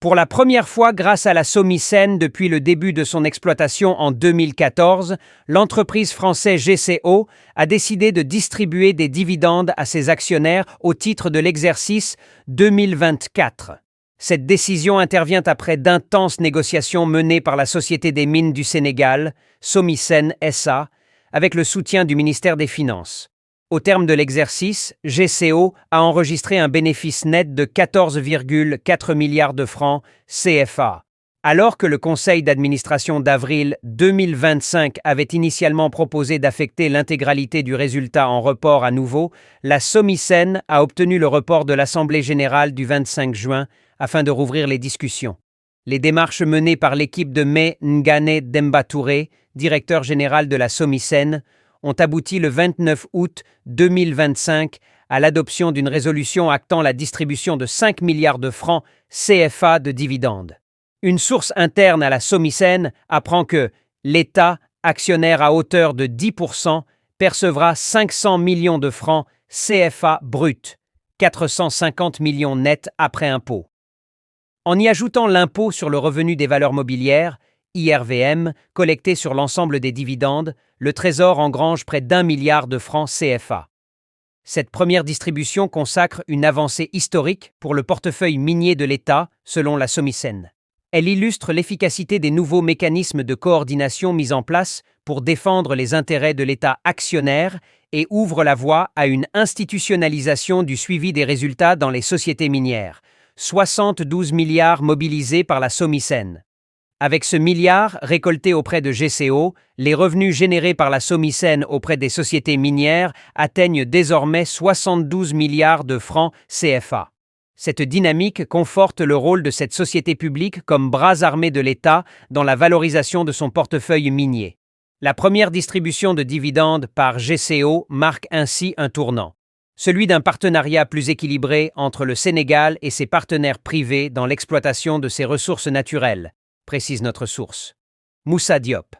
Pour la première fois grâce à la SOMISEN depuis le début de son exploitation en 2014, l'entreprise française GCO a décidé de distribuer des dividendes à ses actionnaires au titre de l'exercice 2024. Cette décision intervient après d'intenses négociations menées par la Société des mines du Sénégal, SOMISEN SA, avec le soutien du ministère des Finances. Au terme de l'exercice, GCO a enregistré un bénéfice net de 14,4 milliards de francs CFA. Alors que le conseil d'administration d'avril 2025 avait initialement proposé d'affecter l'intégralité du résultat en report à nouveau, la SOMISEN a obtenu le report de l'Assemblée générale du 25 juin afin de rouvrir les discussions. Les démarches menées par l'équipe de Mai Ngane Demba Touré, directeur général de la SOMISEN, ont abouti le 29 août 2025 à l'adoption d'une résolution actant la distribution de 5 milliards de francs CFA de dividendes. Une source interne à la SOMISEN apprend que l'État, actionnaire à hauteur de 10%, percevra 500 millions de francs CFA bruts, 450 millions nets après impôt. En y ajoutant l'impôt sur le revenu des valeurs mobilières, IRVM, collecté sur l'ensemble des dividendes, le Trésor engrange près d'1 milliard de francs CFA. Cette première distribution consacre une avancée historique pour le portefeuille minier de l'État, selon la SOMISEN. Elle illustre l'efficacité des nouveaux mécanismes de coordination mis en place pour défendre les intérêts de l'État actionnaire et ouvre la voie à une institutionnalisation du suivi des résultats dans les sociétés minières. 72 milliards mobilisés par la SOMISEN. Avec ce milliard récolté auprès de GCO, les revenus générés par la SOMISEN auprès des sociétés minières atteignent désormais 72 milliards de francs CFA. Cette dynamique conforte le rôle de cette société publique comme bras armé de l'État dans la valorisation de son portefeuille minier. La première distribution de dividendes par GCO marque ainsi un tournant, celui d'un partenariat plus équilibré entre le Sénégal et ses partenaires privés dans l'exploitation de ses ressources naturelles, précise notre source. Moussa Diop.